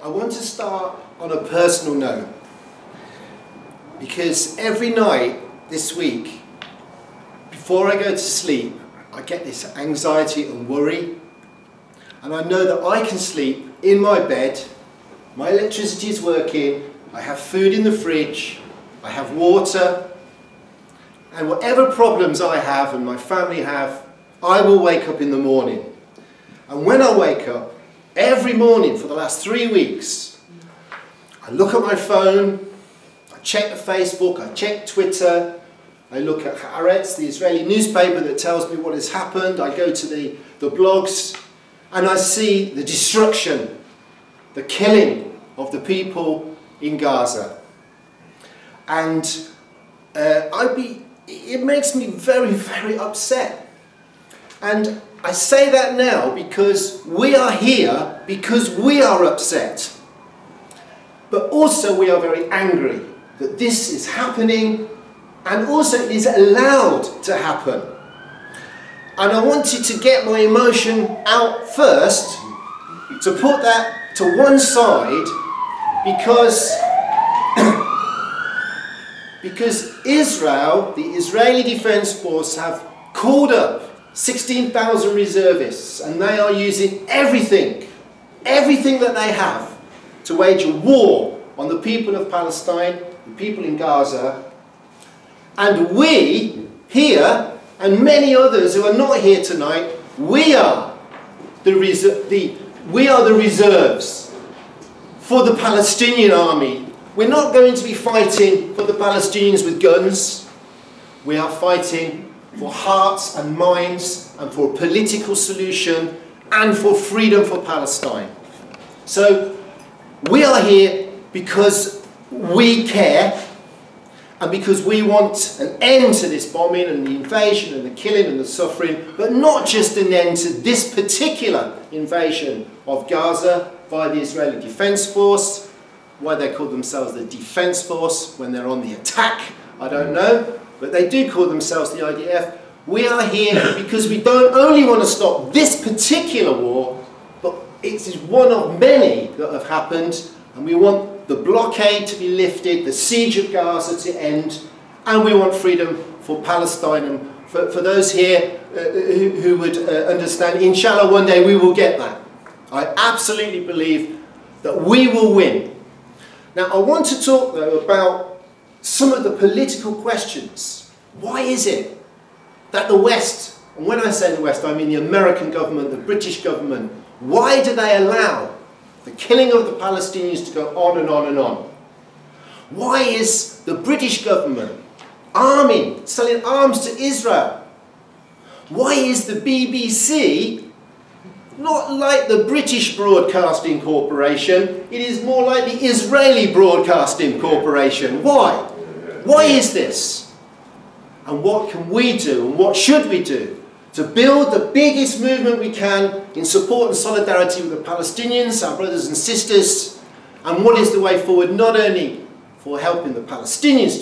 I want to start on a personal note, because every night this week, before I go to sleep, I get this anxiety and worry, and I know that I can sleep in my bed, my electricity is working, I have food in the fridge, I have water, and whatever problems I have and my family have, I will wake up in the morning. And when I wake up, every morning for the last 3 weeks, I look at my phone, I check the Facebook, I check Twitter, I look at Haaretz, the Israeli newspaper that tells me what has happened, I go to the blogs, and I see the destruction, the killing of the people in Gaza. And it makes me very, very upset. And I say that now because we are here because we are upset. But also we are very angry that this is happening, and also it is allowed to happen. And I wanted to get my emotion out first, to put that to one side, because Israel, the Israeli Defense Force, have called up 16,000 reservists, and they are using everything that they have to wage a war on the people of Palestine, the people in Gaza. And we here, and many others who are not here tonight, we are the reserves for the Palestinian army. We're not going to be fighting for the Palestinians with guns. We are fighting for hearts and minds, and for a political solution, and for freedom for Palestine. So we are here because we care, and because we want an end to this bombing and the invasion and the killing and the suffering, but not just an end to this particular invasion of Gaza by the Israeli Defense Force. Why they call themselves the Defense Force when they're on the attack, I don't know, but they do call themselves the IDF. We are here because we don't only want to stop this particular war, but it is one of many that have happened, and we want the blockade to be lifted, the siege of Gaza to end, and we want freedom for Palestine. And for those here who would understand, inshallah one day we will get that. I absolutely believe that we will win. Now I want to talk though about some of the political questions. Why is it that the West, and when I say the West I mean the American government, the British government, why do they allow the killing of the Palestinians to go on and on and on? Why is the British government arming, selling arms to Israel? Why is the BBC not like the British Broadcasting Corporation? It is more like the Israeli Broadcasting Corporation. Why? Why is this? And what can we do, and what should we do to build the biggest movement we can in support and solidarity with the Palestinians, our brothers and sisters? And what is the way forward, not only for helping the Palestinians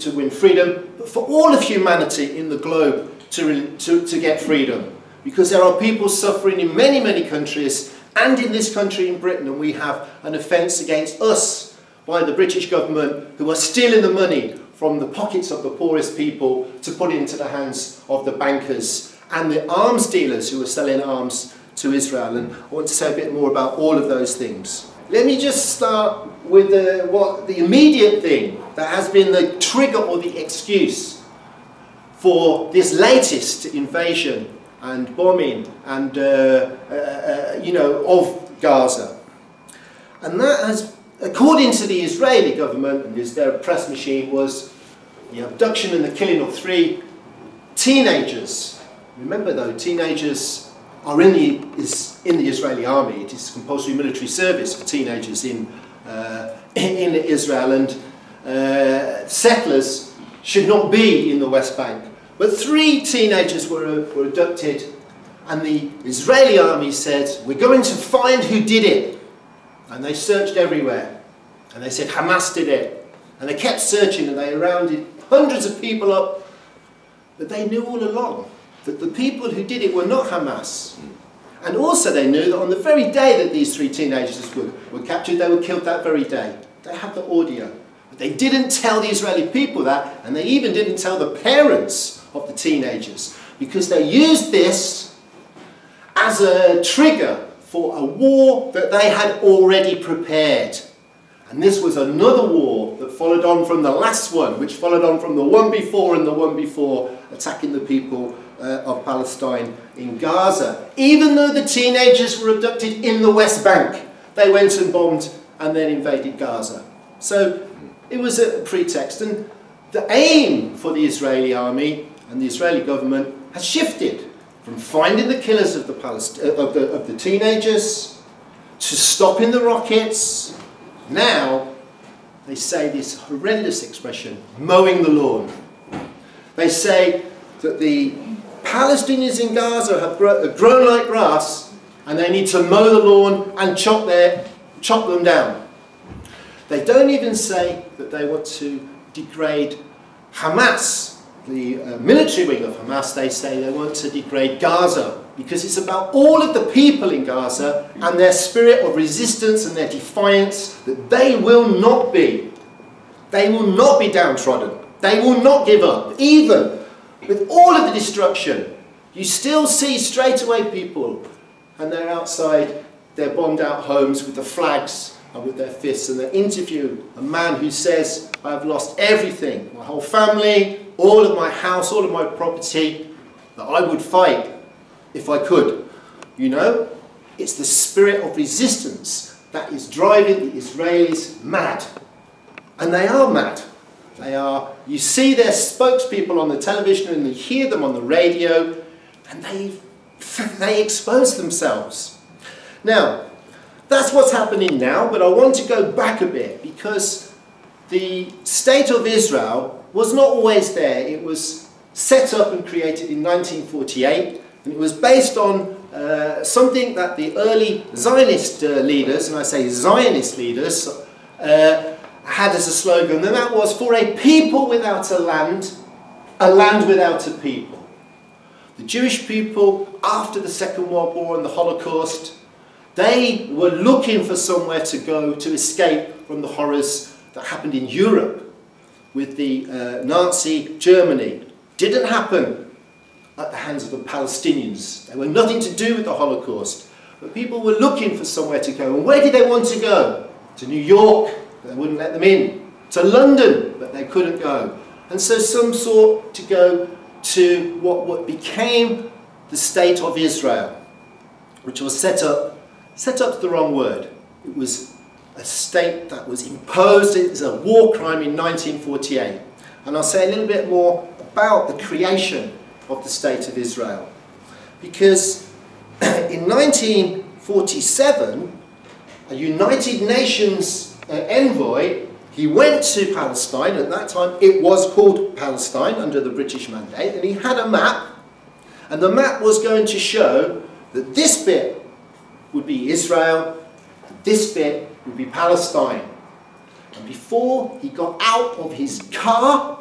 to win freedom, but for all of humanity in the globe to get freedom? Because there are people suffering in many, many countries, and in this country in Britain, and we have an offence against us by the British government, who are stealing the money from the pockets of the poorest people to put into the hands of the bankers and the arms dealers who are selling arms to Israel. And I want to say a bit more about all of those things. Let me just start with the immediate thing that has been the trigger or the excuse for this latest invasion and bombing and of Gaza. And that has, according to the Israeli government and their press machine, was the abduction and the killing of 3 teenagers. Remember though, teenagers are in the Israeli army. It is compulsory military service for teenagers in Israel, and settlers should not be in the West Bank. But 3 teenagers were abducted, and the Israeli army said, we're going to find who did it. And they searched everywhere, and they said Hamas did it. And they kept searching, and they rounded hundreds of people up. But they knew all along that the people who did it were not Hamas. And also they knew that on the very day that these 3 teenagers were captured, they were killed that very day. They had the audio. But they didn't tell the Israeli people that, and they even didn't tell the parents of the teenagers, because they used this as a trigger for a war that they had already prepared. And this was another war that followed on from the last one, which followed on from the one before and the one before, attacking the people of Palestine in Gaza. Even though the teenagers were abducted in the West Bank, they went and bombed and then invaded Gaza. So it was a pretext. And the aim for the Israeli army and the Israeli government has shifted from finding the killers of the teenagers to stopping the rockets. Now they say this horrendous expression, mowing the lawn. They say that the Palestinians in Gaza have grown like grass, and they need to mow the lawn and chop them down. They don't even say that they want to degrade Hamas, the military wing of Hamas. They say they want to degrade Gaza, because it's about all of the people in Gaza and their spirit of resistance and their defiance, that they will not be downtrodden. They will not give up. Even with all of the destruction, you still see straight away people, and they're outside their bombed out homes with the flags and with their fists, and they interview a man who says, I have lost everything, my whole family, all of my house, all of my property, that I would fight if I could. You know, it's the spirit of resistance that is driving the Israelis mad. And they are mad. They are, you see their spokespeople on the television and you hear them on the radio, and they expose themselves. Now, that's what's happening now, but I want to go back a bit, because the state of Israel was not always there. It was set up and created in 1948, and it was based on something that the early Zionist leaders, and I say Zionist leaders, had as a slogan, and that was, for a people without a land without a people. The Jewish people, after the Second World War and the Holocaust, they were looking for somewhere to go to escape from the horrors that happened in Europe with the Nazi Germany. Didn't happen at the hands of the Palestinians. They were nothing to do with the Holocaust. But people were looking for somewhere to go. And where did they want to go? To New York, but they wouldn't let them in. To London, but they couldn't go. And so some sought to go to what became the State of Israel, which was set up the wrong word. It was a state that was imposed. It was a war crime in 1948. And I'll say a little bit more about the creation of the State of Israel. Because in 1947, a United Nations envoy, he went to Palestine. At that time it was called Palestine under the British mandate, and he had a map, and the map was going to show that this bit would be Israel, and this bit would be Palestine. And before he got out of his car,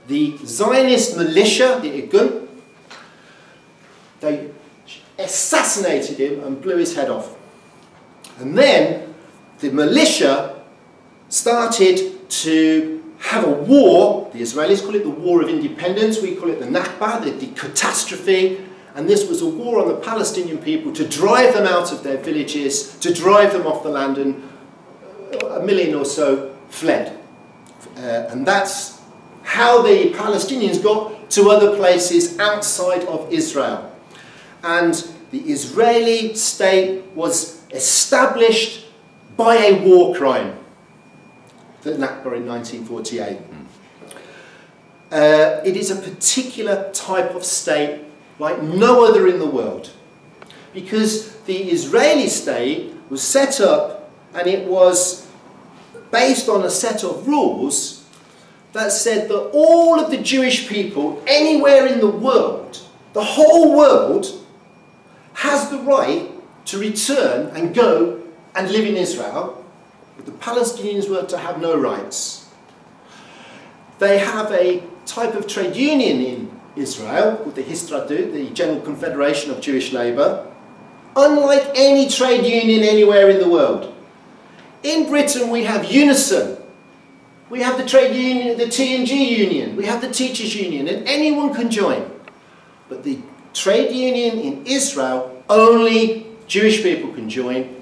the Zionist militia, the Irgun, they assassinated him and blew his head off. And then the militia started to have a war. The Israelis call it the War of Independence. We call it the Nakba, the catastrophe. And this was a war on the Palestinian people to drive them out of their villages, to drive them off the land, and 1 million or so fled. And that's how the Palestinians got to other places outside of Israel. And the Israeli state was established by a war crime, the Nakba in 1948. It is a particular type of state like no other in the world, because the Israeli state was set up, and it was based on a set of rules that said that all of the Jewish people anywhere in the world, the whole world, has the right to return and go and live in Israel, but the Palestinians were to have no rights. They have a type of trade union in Israel called the Histadrut, the General Confederation of Jewish Labour, unlike any trade union anywhere in the world. In Britain we have Unison, we have the trade union, the T&G union, we have the teachers union, and anyone can join. But the trade union in Israel, only Jewish people can join.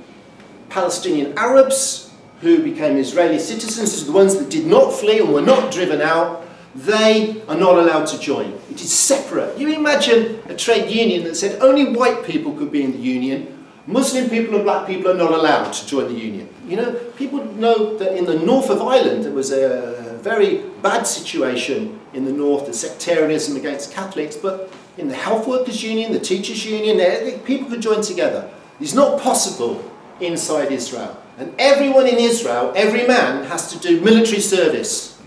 Palestinian Arabs, who became Israeli citizens, the ones that did not flee and were not driven out, they are not allowed to join. It is separate. You imagine a trade union that said only white people could be in the union, Muslim people and black people are not allowed to join the union. You know, people know that in the north of Ireland there was a very bad situation in the north, the sectarianism against Catholics, but in the health workers union, the teachers union, people could join together. It's not possible inside Israel. And everyone in Israel, every man, has to do military service.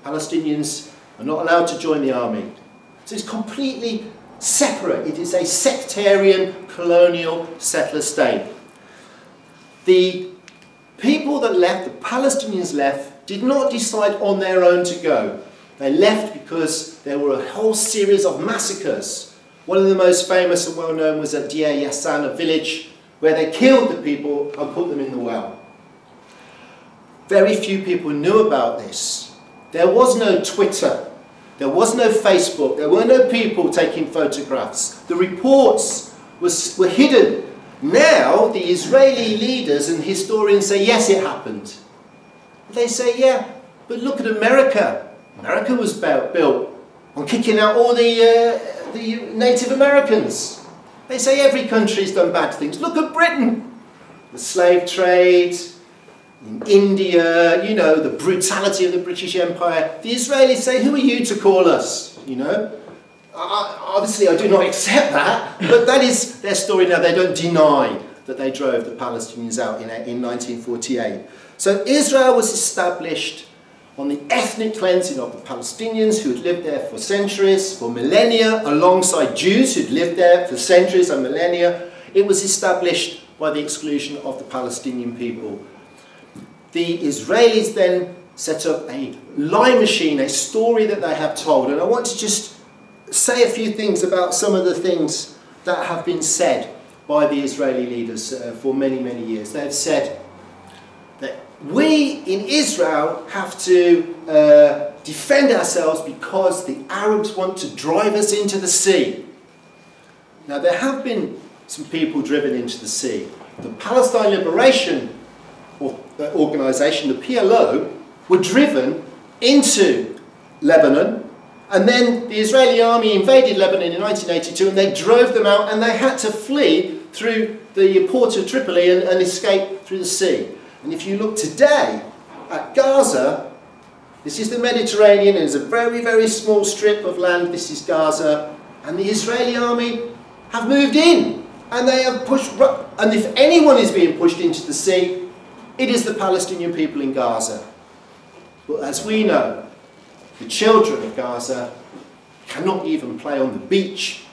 Palestinians are not allowed to join the army. So it's completely separate. It is a sectarian, colonial, settler state. The people that left, the Palestinians left, did not decide on their own to go. They left because there were a whole series of massacres. One of the most famous and well-known was at Deir Yassin, a village where they killed the people and put them in the well. Very few people knew about this. There was no Twitter. There was no Facebook. There were no people taking photographs. The reports were hidden. Now the Israeli leaders and historians say, yes, it happened. They say, yeah, but look at America. America was built on kicking out all the Native Americans. They say every country's done bad things. Look at Britain. The slave trade, in India, you know, the brutality of the British Empire. The Israelis say, who are you to call us? You know? Obviously I do not accept that, but that is their story now. They don't deny that they drove the Palestinians out in 1948. So Israel was established on the ethnic cleansing of the Palestinians who had lived there for centuries, for millennia, alongside Jews who'd lived there for centuries and millennia. It was established by the exclusion of the Palestinian people. The Israelis then set up a lie machine, a story that they have told. And I want to just say a few things about some of the things that have been said by the Israeli leaders for many, many years. They have said that we in Israel have to defend ourselves because the Arabs want to drive us into the sea. Now there have been some people driven into the sea. The Palestine Liberation Organisation, the PLO, were driven into Lebanon, and then the Israeli army invaded Lebanon in 1982 and they drove them out and they had to flee through the port of Tripoli and escape through the sea. And if you look today at Gaza, this is the Mediterranean, and it's a very, very small strip of land, this is Gaza, and the Israeli army have moved in and they have pushed, and if anyone is being pushed into the sea, it is the Palestinian people in Gaza. But as we know, the children of Gaza cannot even play on the beach.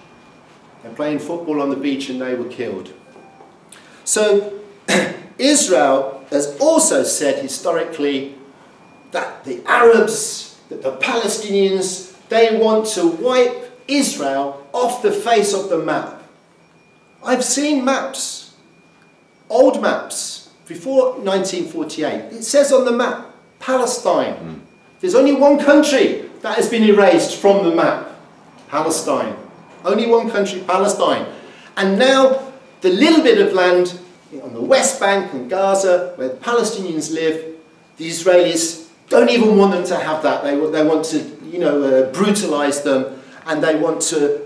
They're playing football on the beach and they were killed. So Israel has also said historically that the Arabs, that the Palestinians, they want to wipe Israel off the face of the map. I've seen maps, old maps, before 1948, it says on the map, Palestine. There's only one country that has been erased from the map, Palestine. Only one country, Palestine. And now, the little bit of land on the West Bank and Gaza, where the Palestinians live, the Israelis don't even want them to have that. They want to, you know, brutalise them, and they want to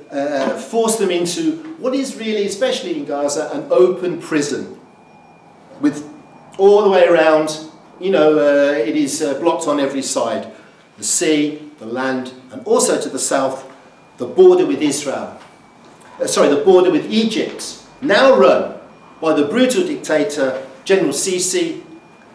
force them into what is really, especially in Gaza, an open prison. With all the way around, you know, it is blocked on every side. The sea, the land, and also to the south, the border with Israel. The border with Egypt, now run by the brutal dictator, General Sisi,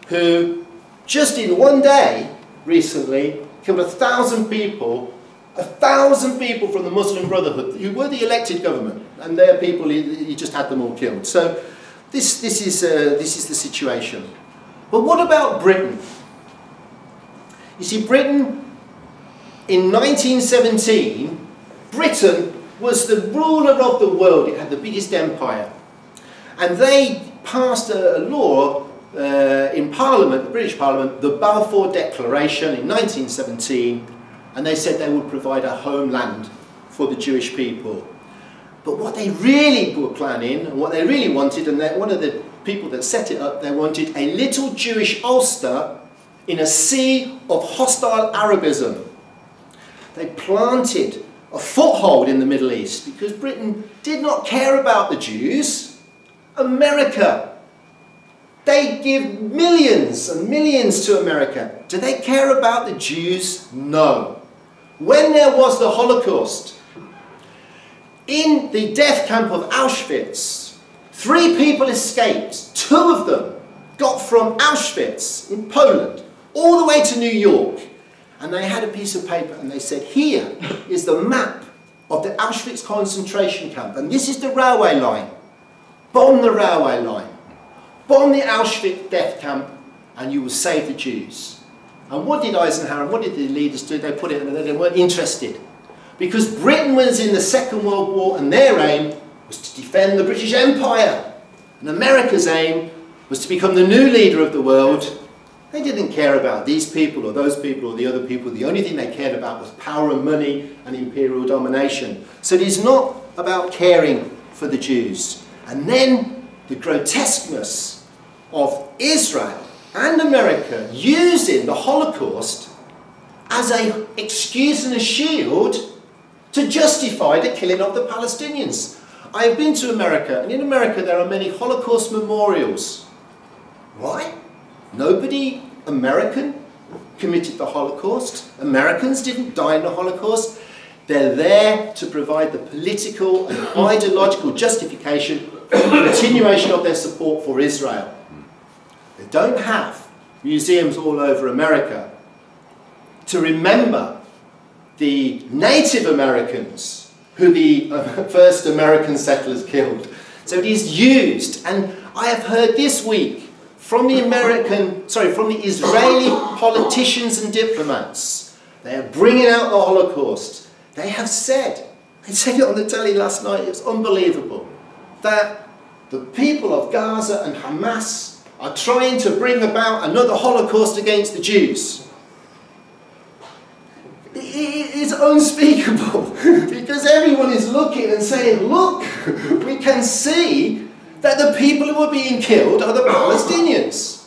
who just in one day, recently, killed 1,000 people, 1,000 people from the Muslim Brotherhood, who were the elected government, and their people, he just had them all killed. So, This is the situation. But what about Britain? You see, Britain, in 1917, Britain was the ruler of the world. It had the biggest empire. And they passed a law in Parliament, the British Parliament, the Balfour Declaration in 1917, and they said they would provide a homeland for the Jewish people. But what they really were planning, and what they really wanted, and one of the people that set it up, they wanted a little Jewish Ulster in a sea of hostile Arabism. They planted a foothold in the Middle East because Britain did not care about the Jews. America, they give millions and millions to America. Do they care about the Jews? No. When there was the Holocaust, in the death camp of Auschwitz, 3 people escaped. 2 of them got from Auschwitz in Poland all the way to New York. And they had a piece of paper and they said, here is the map of the Auschwitz concentration camp. And this is the railway line. Bomb the railway line. Bomb the Auschwitz death camp and you will save the Jews. And what did Eisenhower and what did the leaders do? They put it and they weren't interested. Because Britain was in the Second World War and their aim was to defend the British Empire. And America's aim was to become the new leader of the world. They didn't care about these people or those people or the other people. The only thing they cared about was power and money and imperial domination. So it is not about caring for the Jews. And then the grotesqueness of Israel and America using the Holocaust as an excuse and a shield to justify the killing of the Palestinians. I have been to America, and in America there are many Holocaust memorials. Why? Nobody American committed the Holocaust. Americans didn't die in the Holocaust. They're there to provide the political and ideological justification for the continuation of their support for Israel. They don't have museums all over America to remember the Native Americans who the first American settlers killed. So it is used, and I have heard this week from the Israeli politicians and diplomats. They are bringing out the Holocaust. They have said, they said it on the telly last night, it was unbelievable, that the people of Gaza and Hamas are trying to bring about another Holocaust against the Jews. It is unspeakable because everyone is looking and saying, look, we can see that the people who are being killed are the Palestinians.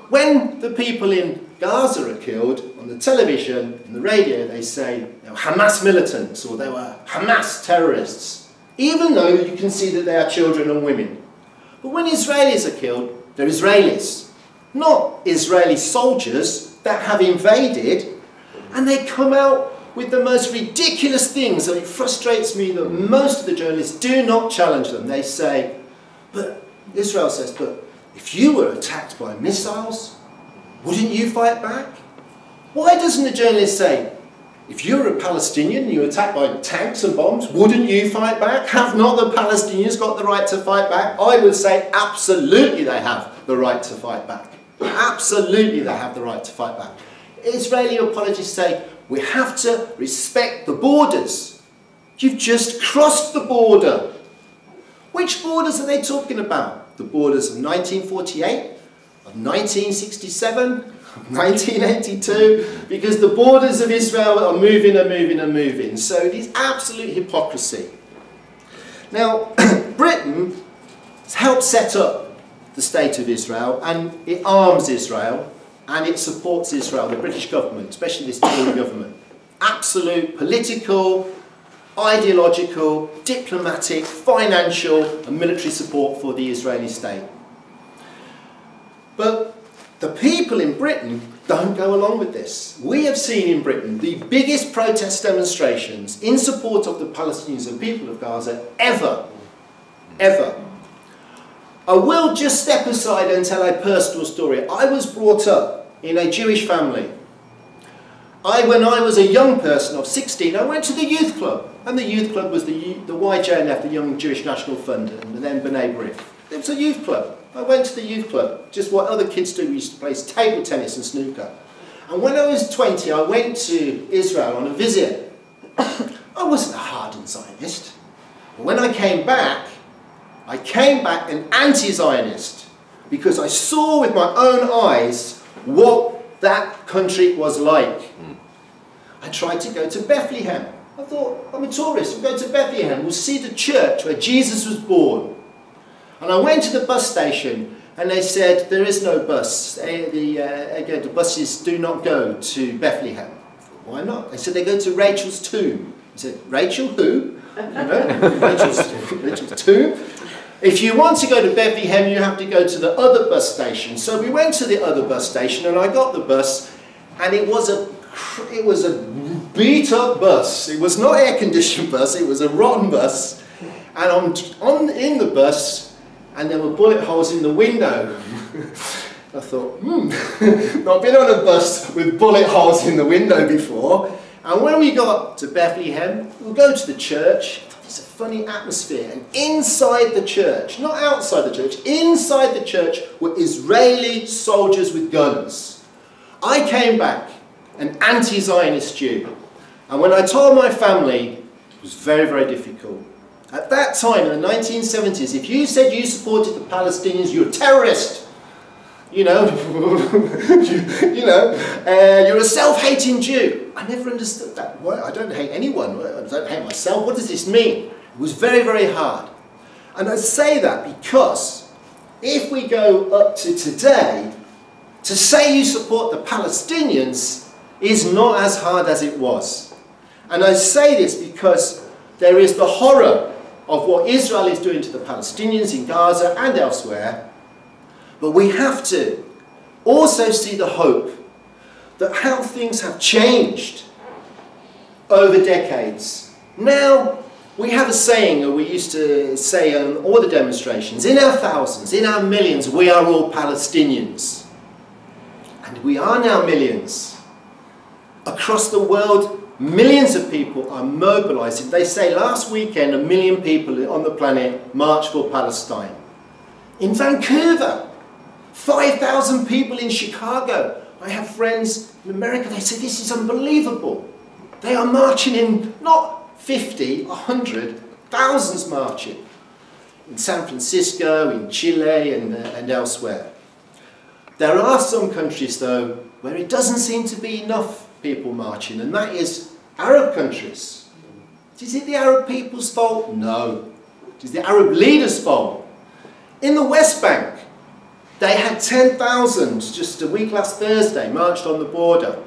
When the people in Gaza are killed, on the television and the radio, they say they were Hamas militants or they were Hamas terrorists, even though you can see that they are children and women. But when Israelis are killed, they're Israelis, not Israeli soldiers that have invaded, and they come out with the most ridiculous things, and it frustrates me that most of the journalists do not challenge them. They say, but Israel says, but if you were attacked by missiles, wouldn't you fight back? Why doesn't the journalist say, if you're a Palestinian and you're attacked by tanks and bombs, wouldn't you fight back? Have not the Palestinians got the right to fight back? I would say absolutely they have the right to fight back. Absolutely they have the right to fight back. Israeli apologists say, we have to respect the borders. You've just crossed the border. Which borders are they talking about? The borders of 1948, of 1967, of 1982? Because the borders of Israel are moving and moving and moving. So it is absolute hypocrisy. Now, Britain has helped set up the State of Israel, and it arms Israel. And it supports Israel, the British government, especially this Tory government. Absolute political, ideological, diplomatic, financial and military support for the Israeli state. But the people in Britain don't go along with this. We have seen in Britain the biggest protest demonstrations in support of the Palestinians and people of Gaza ever. Ever. I will just step aside and tell a personal story. I was brought up in a Jewish family. When I was a young person of 16, I went to the youth club. And the youth club was the YJNF, the Young Jewish National Fund, and then B'nai B'rith. It was a youth club. I went to the youth club, just what other kids do. We used to play table tennis and snooker. And when I was 20, I went to Israel on a visit. I wasn't a hardened Zionist. But when I came back, I I came back an anti-Zionist because I saw with my own eyes what that country was like. I tried to go to Bethlehem. I thought, I'm a tourist, we'll go to Bethlehem, we'll see the church where Jesus was born. And I went to the bus station and they said, there is no bus. The buses do not go to Bethlehem. I thought, why not? They said they go to Rachel's tomb. I said, Rachel who? You know, Rachel's tomb. If you want to go to Bethlehem, you have to go to the other bus station. So we went to the other bus station and I got the bus, and it was a beat up bus. It was not air conditioned bus, it was a rotten bus. And I'm in the bus and there were bullet holes in the window. I thought, not been on a bus with bullet holes in the window before. And when we got to Bethlehem, we'll go to the church. It's a funny atmosphere. And inside the church, not outside the church, inside the church were Israeli soldiers with guns. I came back an anti-Zionist Jew. And when I told my family, it was very, very difficult. At that time, in the 1970s, if you said you supported the Palestinians, you're a terrorist. You know, you're a self-hating Jew. I never understood that. Well, I don't hate anyone. I don't hate myself. What does this mean? It was very, very hard. And I say that because if we go up to today, to say you support the Palestinians is not as hard as it was. And I say this because there is the horror of what Israel is doing to the Palestinians in Gaza and elsewhere. But we have to also see the hope that how things have changed over decades. Now, we have a saying that we used to say on all the demonstrations, in our thousands, in our millions, we are all Palestinians. And we are now millions. Across the world, millions of people are mobilizing. They say last weekend, 1 million people on the planet marched for Palestine. In Vancouver, 5,000 people in Chicago. I have friends in America, they say this is unbelievable. They are marching in not 50, 100, thousands marching. In San Francisco, in Chile and elsewhere. There are some countries though where it doesn't seem to be enough people marching, and that is Arab countries. Is it the Arab people's fault? No. It is the Arab leaders' fault. In the West Bank, they had 10,000 just a week last Thursday marched on the border.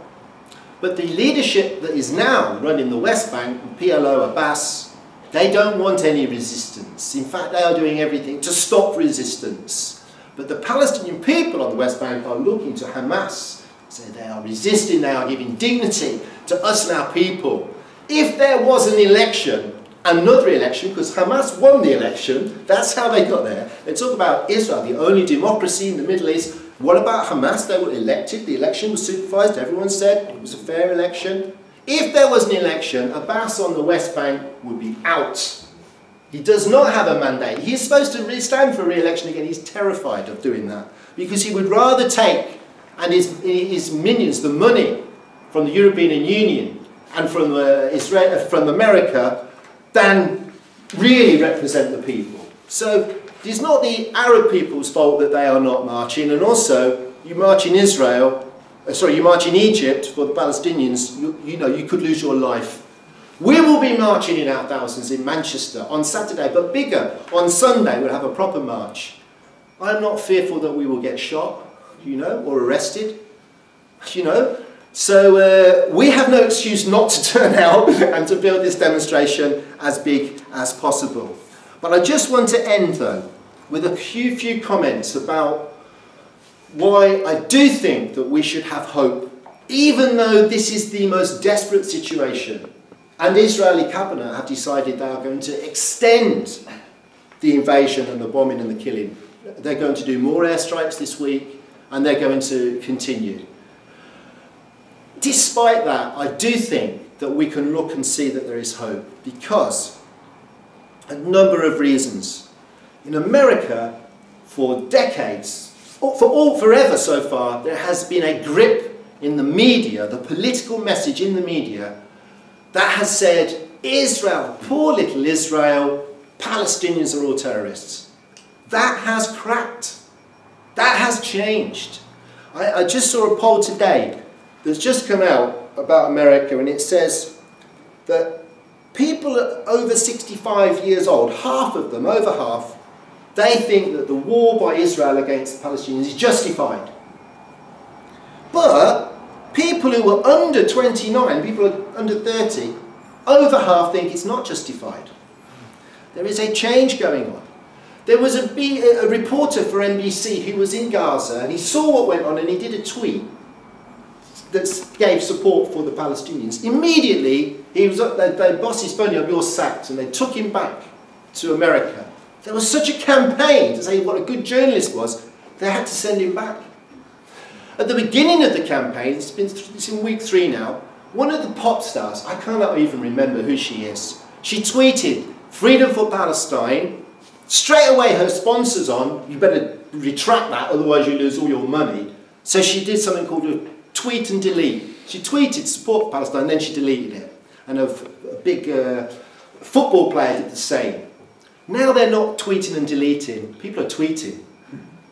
But the leadership that is now running the West Bank, PLO, Abbas, they don't want any resistance. In fact, they are doing everything to stop resistance. But the Palestinian people on the West Bank are looking to Hamas. So they are resisting, they are giving dignity to us and our people. If there was an election, another election, because Hamas won the election, that's how they got there. They talk about Israel, the only democracy in the Middle East. What about Hamas? They were elected, the election was supervised, everyone said it was a fair election. If there was an election, Abbas on the West Bank would be out. He does not have a mandate. He's supposed to stand for re-election again. He's terrified of doing that because he would rather take and his minions the money from the European Union and from Israel, from America, than really represent the people. So it's not the Arab people's fault that they are not marching, and also you march in you march in Egypt for the Palestinians, you could lose your life. We will be marching in our thousands in Manchester on Saturday, but bigger. On Sunday we'll have a proper march. I'm not fearful that we will get shot, or arrested, So we have no excuse not to turn out and to build this demonstration as big as possible. But I just want to end though with a few comments about why I do think that we should have hope, even though this is the most desperate situation. And the Israeli cabinet have decided they are going to extend the invasion and the bombing and the killing. They're going to do more airstrikes this week, and they're going to continue. Despite that, I do think that we can look and see that there is hope, because a number of reasons. In America, for decades, forever so far, there has been a grip in the media, the political message in the media, that has said, Israel, poor little Israel, Palestinians are all terrorists. That has cracked. That has changed. I just saw a poll today that's just come out about America, and it says that people over 65 years old, half of them, over half, they think that the war by Israel against the Palestinians is justified. But people who are under 29, people who are under 30, over half think it's not justified. There is a change going on. There was a reporter for NBC who was in Gaza, and he saw what went on, and he did a tweet that gave support for the Palestinians. Immediately, the boss's phoned him up, "You're sacked," and they took him back to America. There was such a campaign to say what a good journalist was, they had to send him back. At the beginning of the campaign, it's in week 3 now, one of the pop stars, I cannot even remember who she is, she tweeted, "Freedom for Palestine." Straight away her sponsor's on, "You better retract that, otherwise you lose all your money." So she did something called a tweet and delete. She tweeted support Palestine, then she deleted it. And a big football player did the same. Now they're not tweeting and deleting, people are tweeting.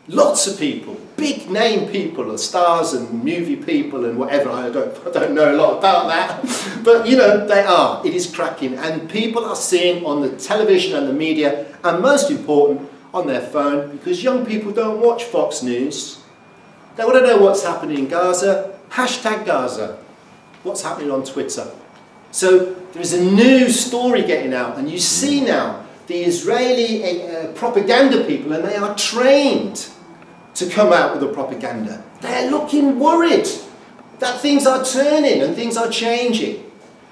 Lots of people, big name people, stars and movie people and whatever, I don't know a lot about that. But you know, they are, it is cracking. And people are seeing on the television and the media, and most important, on their phone, because young people don't watch Fox News. They want to know what's happening in Gaza. Hashtag Gaza. What's happening on Twitter. So there is a new story getting out, and you see now the Israeli propaganda people, and they are trained to come out with the propaganda. They're looking worried that things are turning and things are changing.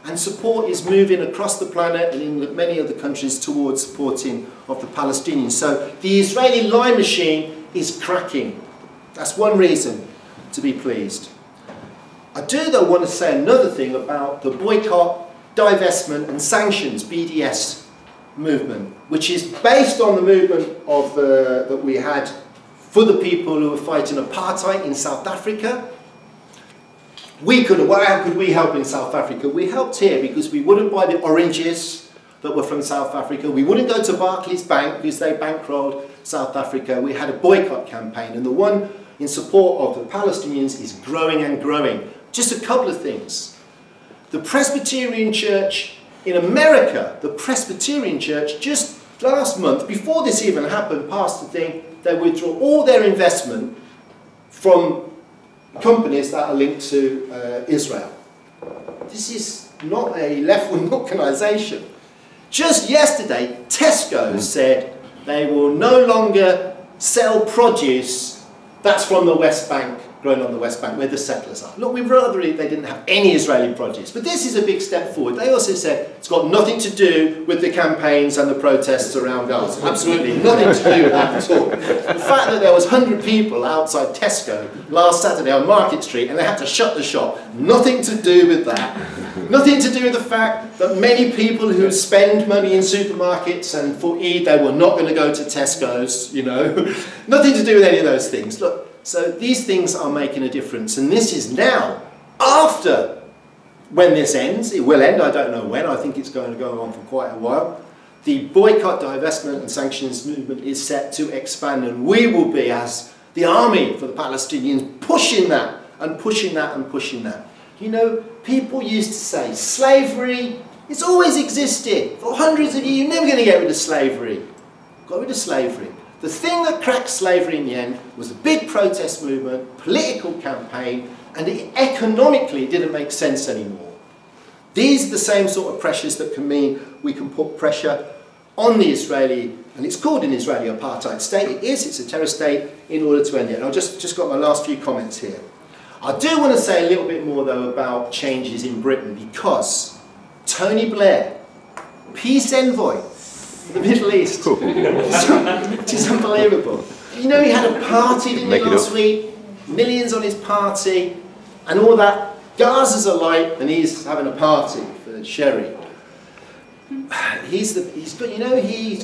And support is moving across the planet and in many other countries towards supporting of the Palestinians. So the Israeli lie machine is cracking. That's one reason to be pleased. I do though want to say another thing about the boycott, divestment and sanctions, BDS movement, which is based on the movement of that we had for the people who were fighting apartheid in South Africa. How could we help in South Africa? We helped here because we wouldn't buy the oranges that were from South Africa. We wouldn't go to Barclays Bank because they bankrolled South Africa. We had a boycott campaign, and the one in support of the Palestinians is growing and growing. Just a couple of things. The Presbyterian Church in America, the Presbyterian Church, just last month, before this even happened, passed the thing, they withdraw all their investment from companies that are linked to Israel. This is not a left-wing organisation. Just yesterday, Tesco said they will no longer sell produce that's from the West Bank, grown on the West Bank, where the settlers are. Look, we'd rather they didn't have any Israeli produce. But this is a big step forward. They also said it's got nothing to do with the campaigns and the protests around Gaza. Absolutely nothing to do with that at all. The fact that there was 100 people outside Tesco last Saturday on Market Street and they had to shut the shop, nothing to do with that. Nothing to do with the fact that many people who spend money in supermarkets and for Eid, they were not going to go to Tesco's, you know. Nothing to do with any of those things. Look, so these things are making a difference, and this is now, after, when this ends, it will end, I don't know when, I think it's going to go on for quite a while, the boycott, divestment and sanctions movement is set to expand, and we will be, as the army for the Palestinians, pushing that, and pushing that, and pushing that. You know, people used to say, slavery, it's always existed. For hundreds of years, you're never going to get rid of slavery. Got rid of slavery. The thing that cracked slavery in the end was the big protest movement, political campaign, and economically it didn't make sense anymore. These are the same sort of pressures that can mean we can put pressure on the Israeli, and it's called an Israeli apartheid state. It is, it's a terror state, in order to end it. And I've just got my last few comments here. I do want to say a little bit more though about changes in Britain, because Tony Blair, peace envoy, the Middle East. Cool. Which is unbelievable. You know, he had a party, didn't he, last week? Millions on his party, and all that. Gaza's alight, and he's having a party for Sherry. He's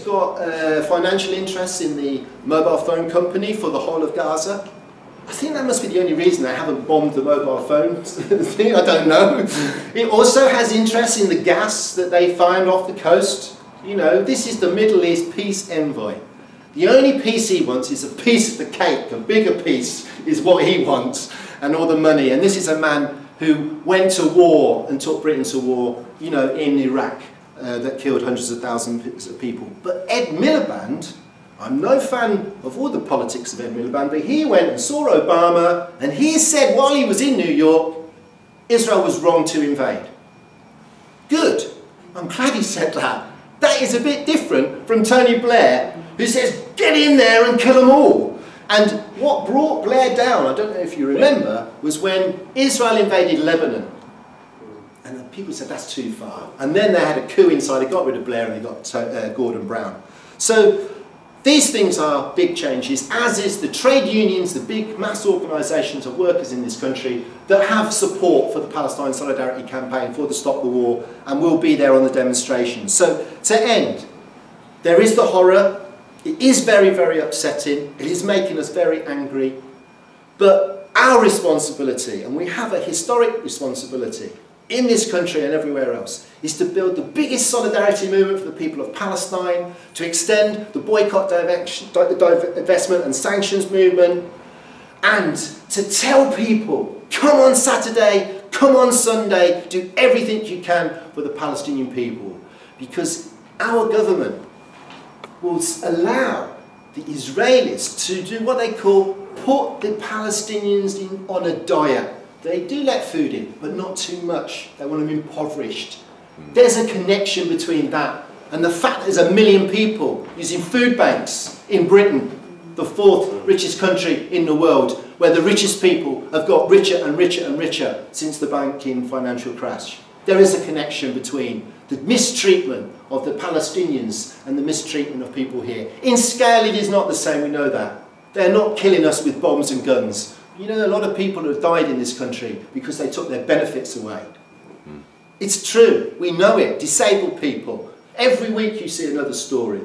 got financial interests in the mobile phone company for the whole of Gaza. I think that must be the only reason they haven't bombed the mobile phone thing. I don't know. It also has interests in the gas that they find off the coast. You know, this is the Middle East peace envoy. The only peace he wants is a piece of the cake. A bigger piece is what he wants, and all the money. And this is a man who went to war and took Britain to war, you know, in Iraq, that killed hundreds of thousands of people. But Ed Miliband, I'm no fan of all the politics of Ed Miliband, but he went and saw Obama, and he said while he was in New York, Israel was wrong to invade. Good. I'm glad he said that. That is a bit different from Tony Blair, who says, get in there and kill them all. And what brought Blair down, I don't know if you remember, was when Israel invaded Lebanon. And people said, that's too far. And then they had a coup inside, they got rid of Blair and they got Gordon Brown. So these things are big changes, as is the trade unions, the big mass organisations of workers in this country that have support for the Palestine Solidarity Campaign, for the Stop the War, and will be there on the demonstrations. So to end, there is the horror. It is very, very upsetting. It is making us very angry. But our responsibility, and we have a historic responsibility in this country and everywhere else, is to build the biggest solidarity movement for the people of Palestine, to extend the boycott, divestment and sanctions movement, and to tell people, come on Saturday, come on Sunday, do everything you can for the Palestinian people. Because our government will allow the Israelis to do what they call put the Palestinians on a diet. They do let food in, but not too much. They want them impoverished. There's a connection between that and the fact there's 1 million people using food banks in Britain, the 4th richest country in the world, where the richest people have got richer and richer and richer since the banking financial crash. There is a connection between the mistreatment of the Palestinians and the mistreatment of people here. In scale, it is not the same, we know that. They're not killing us with bombs and guns. You know, a lot of people have died in this country because they took their benefits away. It's true, we know it, disabled people. Every week you see another story.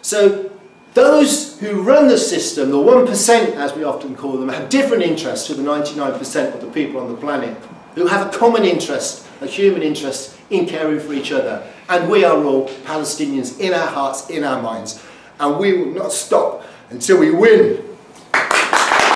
So those who run the system, the 1% as we often call them, have different interests to the 99% of the people on the planet, who have a common interest, a human interest in caring for each other. And we are all Palestinians in our hearts, in our minds. And we will not stop until we win.